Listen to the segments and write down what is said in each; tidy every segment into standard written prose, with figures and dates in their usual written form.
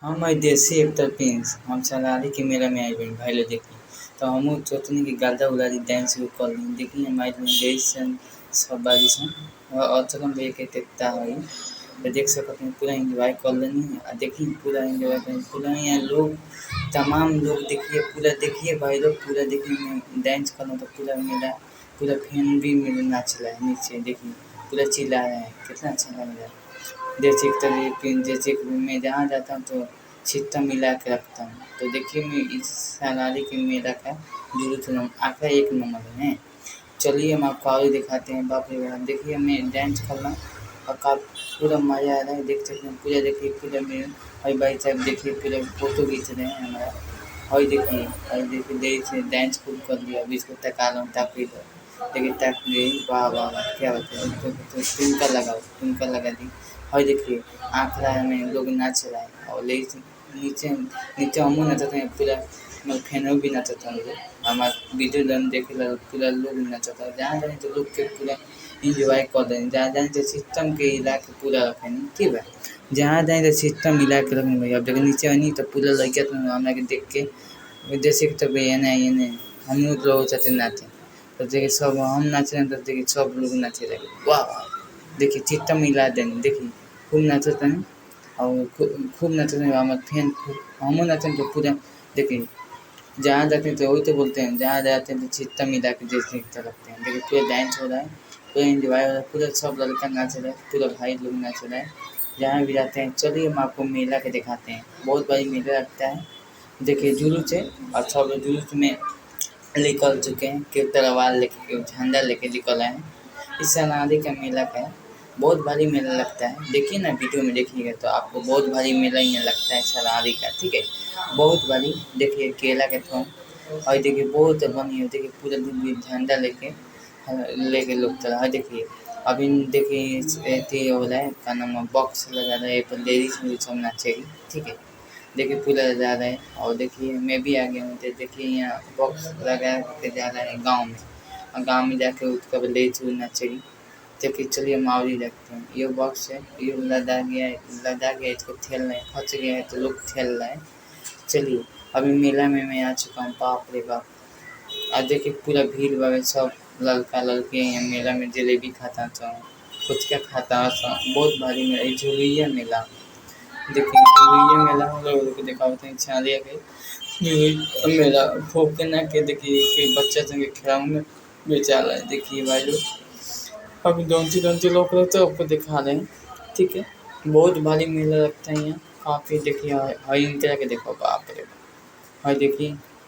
हम हई देसी एक्टर प्रिंस हम सलारी के मेला में आइल बानी भाई लोग देखी। तो हमहू सोचनी कि गादा उलारी डांस भी कर ली देखी हम आइल बानी जैसन सब बारी सन और चलम लेके देखता हई तो देख सकत हई पूरा एन्जॉय कर लेनी देखी पूरा एन्जॉय कर पूरा यहाँ लोग तमाम लोग देखिए पूरा देखिए भाई लोग पूरा देखिए डांस करना तो पूरा मेला पूरा फैन भी मेरे नाच रहा है नीचे देखिए पूरा चिल्ला रहा है कितना अच्छा लग रहा है। जैसे कि जैसे कि मैं जहाँ जाता हूँ तो छिट्टा मिला के रखता हूँ तो देखिए मैं इस सलारी के मेला का जुलूस आँकड़ा एक नंबर है। चलिए हम आपको और दिखाते हैं बाप रे बाप देखिए मैं डांस कर रहा हूँ और पूरा मज़ा आ रहा है देख सकते हैं पूरा देखिए पूरा मेरे भाई भाई साहब देखिए पूरा फोटो खींच रहे हैं हमारा और देखिए देर से डांस खूब कर लिया अभी इसको तका रहा हूँ ताकि देखिए ताक गई वाह वाह वाह क्या होता है तो तुमका लगा दी और देखिए आँखड़ा में लोग नाच रहा है और ले नीचे नीचे हम नाचते हैं पूरा मतलब फैन भी नाचता है हमारा वीडियो जन देखे पूरा लोग नाचता है जहाँ जाए तो लोग के पूरा इंजॉय कर रहे हैं जहाँ जाए तो सिस्टम के हिला के पूरा रखे नहीं ठीक है जहाँ जाए तो सिस्टम हिला के रखने भाई अब जब नीचे आई तो पूरा लड़का तो हमारा के देख के जैसे कि तब ये नहीं हम लोग चाहते नाचे तो देखिए सब हम नाच रहे हैं तो देखिए सब लोग नाचे लगे वाह वाह देखिए सिस्टम हिला देंगे देखिए खूब नाचते हैं और खूब नाचते हैं हमारे फैन खूब हम नाचते हैं तो पूरा देखिए जहाँ जाते हैं तो वही तो बोलते हैं जहाँ जाते हैं तो चित्ता मिला के जैसे लगते हैं देखिए पूरा डांस हो रहा है पूरा एंजॉय हो रहा है पूरा सब लड़का नाच रहा है पूरा भाई लोग नाच रहा है जहाँ भी जाते हैं। चलिए हम आपको मेला के दिखाते हैं बहुत बड़ी मेला लगता है देखिए जुलूस है और सब लोग जुलूस में निकल चुके हैं केव तलवार लेके केव झंडा लेके निकल आए हैं। इस सनारी का मेला का है बहुत भारी मेला लगता है देखिए ना वीडियो में देखिएगा तो आपको बहुत भारी मेला यहाँ लगता है सनारी का ठीक है बहुत भारी देखिए केला के थोम और देखिए बहुत बनी देखिए पूरा दिन झंडा लेके लोग चला है देखिए अभी देखिए एथी हो रहा है का नाम बॉक्स लगा रहा है तो लेडीज में सब नाचेगी ठीक है देखिए पूरा जा रहा है और देखिए मैं भी आ गया हूँ तो देखिए यहाँ बॉक्स लगा के जा रहा है गाँव में और गाँव में जाके उसका ले नाचेगी देखिए चलिए हम और ही देखते हैं ये बॉक्स है ये लदा गया इसको ठेल रहे हैं फंस गया है तो लोग ठेल रहे हैं। चलिए अभी मेला में मैं आ चुका हूँ बाप रे बाप आज देखिए पूरा भीड़ भाड़ सब लड़का लड़के यहाँ मेला में जलेबी खाता था फुचका खाता था बहुत भारी मेला झुलिया मेला देखिए झुलिया मेला हम लोग को दिखाते हैं छालिया के मेला भूखे ना के देखिए कि बच्चा संगे खिलौने बेचा रहा है देखिए भाई लोग अभी दौनची लोग रहते हैं आपको दिखा रहे हैं ठीक है बहुत भारी मेला लगता है यहाँ काफ़ी देखिए हई इनकरा के देखो बाप रे हई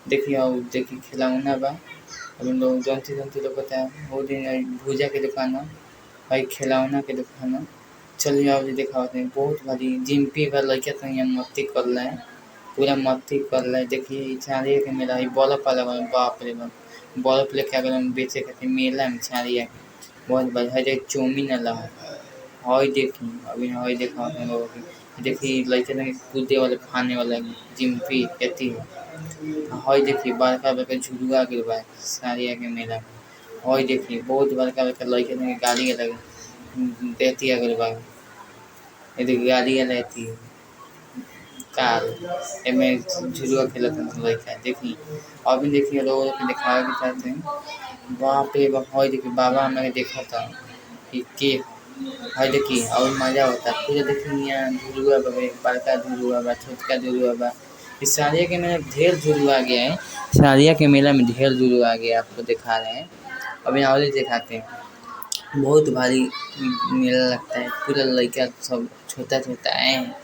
देखिए और देखिए खिलौना बा अभी लोग दौनची लोग बताया वो दिन भूजा के दुकान है हई खिलौना के दुकान है। चलिए और दिखाते हैं बहुत भारी जिम्पी बा लड़का तो यहाँ मस्ती कर रहा है पूरा मस्ती कर रहा है देखिए छाड़िया के मेला हई बल्ब वाला बाप रे बाप बल्ब लेके अगर हम बेचे खाते मेला में छाड़िया के बहुत भाई हई देख चौमिन वाला है हई देखी अभी हई देखा लोगों की देखिए लड़के लगे कूदे वाले खाने वाला जिम्पी कहती है हई देखिए बड़का बड़का झुलुआ गिर बा साड़िया के मेला में हई देखिए बहुत बड़का बड़का लड़के लगे गाड़ी लगे देती अगर बा ये देखिए गाड़ी रहती है कार एमे झुलुआ खेलत लड़का देखी अभी देखिए लोगों को दिखावे के चाहते हैं बाप रे बाप हई देखिए बाबा हमें देखा था कि के हई देखिए और मज़ा होता है पूरा देखिए यहाँ झुलुआ बा बड़का झुलुआ बा छोटका झुलुआ बा इस साड़िया के मेला में ढेर झुलुआ आ गया है साड़िया के मेला में ढेर झुलुआ आ गया आपको दिखा रहे हैं अभी और दिखाते हैं बहुत भारी मेला लगता है पूरा लड़का सब छोटा छोटा आए हैं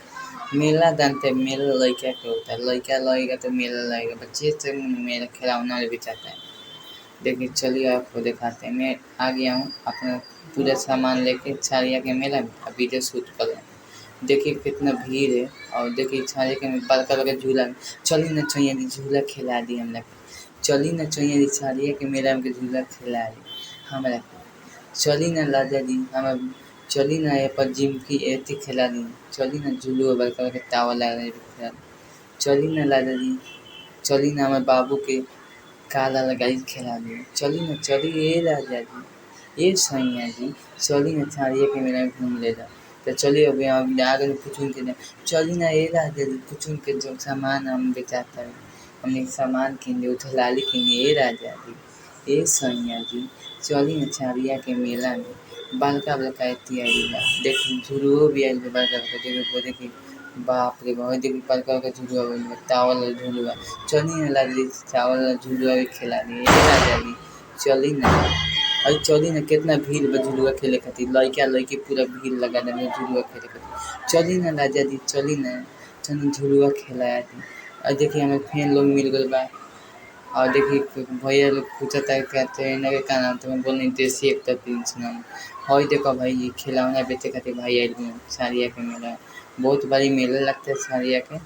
मेला जानते हैं मेला लड़का के होता है लड़का लगेगा तो मेला लगेगा बच्चे से मेला खिलौना भी चाहता है देखिए चलिए आपको दिखाते हैं मैं आ गया हूँ अपना पूरा सामान लेके छाड़िया के मेला में वीडियो शूट कर रहे हैं देखिए कितना भीड़ है और देखिए छाड़िया के बड़का बड़का झूला चलिए ना चाहिए झूला खिला दी हम लोग चली ना चाहिए छाड़िया के मेला में झूला खिला दी हमारा चली ना लाजा दी हम चली ना ये पर जिम की एती खिला दी चली ना झूलू बड़का बड़का टावर लगा रहे चली ना लाजा दी चली ना हमारे बाबू के काला लगाई खिला दी चली ना चली ये राजा जी ये सैया जी चली ना छाड़िया के मेला में घूम ले जा तो चलिए अभी हम आगे कुछ के ना चली ना ये राजा जी कुछ के जो सामान हम बेचाता है हमने सामान किने उठलाली किने ये राजा जी ए सैया जी चली ना छारिया के मेला में बड़का बड़का एती आइल बा देखी झुलुओ भी आइल बा बड़का बड़का देखी बाप रे बाप देखी बड़का बड़का झुलुआ आइल बा टावल वाला झुलुआ चली ना लाली चावल वाला झुलुआ भी खिला दी ए राजा जी चली ना अरे चली ना कितना भीड़ बा झुलुआ खेले खातिर लइका लइकी पूरा भीड़ लगा देले झुलुआ खेले खातिर चली ना राजा जी चली ना चली झुलुआ खेला दी और देखिए हमें फैन लोग मिल गइल बा और देखिए भैया लोग पूछता है कहते हैं इनके का नाम तो मैं बोली देसी एकता प्रिंस नाम हई देखो भाई ये खिलौना बेचे खातिर भाई आइल बा साड़िया के मेला बहुत बड़ी मेला लगता है साड़िया के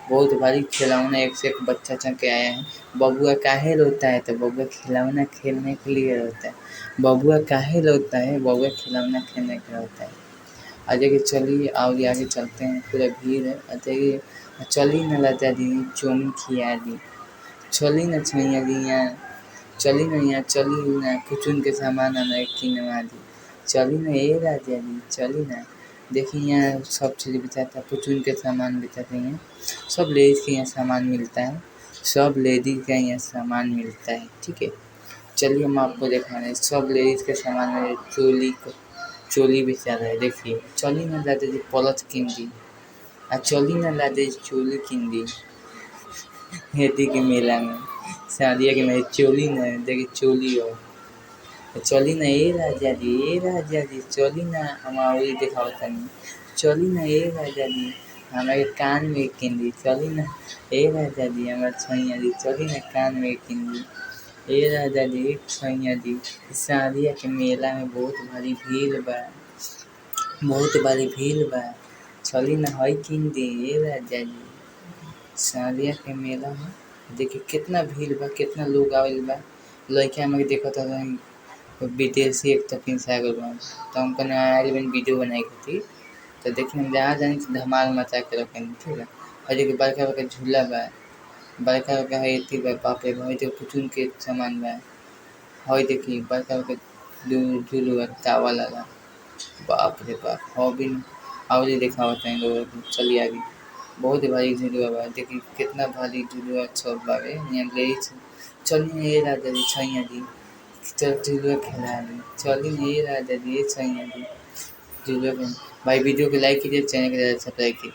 बहुत भारी खिलौना एक से एक बच्चा चढ़ के आया है बबुआ काहे रोता है तो बबुआ खिलौना खेलने के लिए रोता है बबुआ काहे रोता है बबुआ खिलौना खेलने के लिए रोता है आ देखिए चलिए और आगे चलते हैं पूरा भीड़ है देखिए चली न लता दी चौमिन खिया दी चली न छैया दी यहाँ चली न यहाँ चली न कुछ उनके सामान हमें किनवा दी चली न ये राजा दी चली न देखिए यहाँ सब चीज़ बेचाता है पुचुन के सामान बेचाते हैं सब लेडीज़ के यहाँ सामान मिलता है सब लेडीज़ का यहाँ सामान मिलता है ठीक है चलिए हम आपको दिखा रहे हैं सब लेडीज़ के सामान में चोली बेचा रहा है देखिए चली ना लाते जी पलट किन दी आ चली ना लाते चोली किन दी हेती के मेला में शादिया के मेले चोली ना देखिए चोली हो चली ना ए राजा जी चली ना हम आवरी दिखाओ तनी चली ना ए राजा जी हमारे कान में किंदी चली ना ए राजा जी हमारे छैया जी चली ना कान में किंदी ए राजा जी छैया जी शादिया के मेला में बहुत भारी भीड़ बा बहुत भारी भीड़ बा चली ना हई किंदी ए राजा जी शादिया के मेला में देखिए कितना भीड़ बा कितना लोग आवेल बा लड़का हमें देखत हन विदेशी एक तो फिर से बा तो हम कने आयल बन वीडियो बनाए खातिर तो देखिए हम जहाँ जानी तो धमाल मचा के रखें ठीक है और देखिए बड़का बड़का झूला बा बड़का बड़का है एथी बा बाप रे भाई देखिए कुछ के सामान बा हई देखिए बड़का बड़का झूलू टावल वाला बाप रे बाप हो भी और ही दिखावत हैं लोग चलिए आगे बहुत भारी झुलुआ बा देखिए कितना भारी झुलुआ सब बावे यहाँ ले चलिए ये राजा जी छैया जी चल झुलुआ खेला ली चलिए ये राजा जी ये छैया जी झुलुआ भाई वीडियो को लाइक कीजिए चैनल को सब्सक्राइब कीजिए।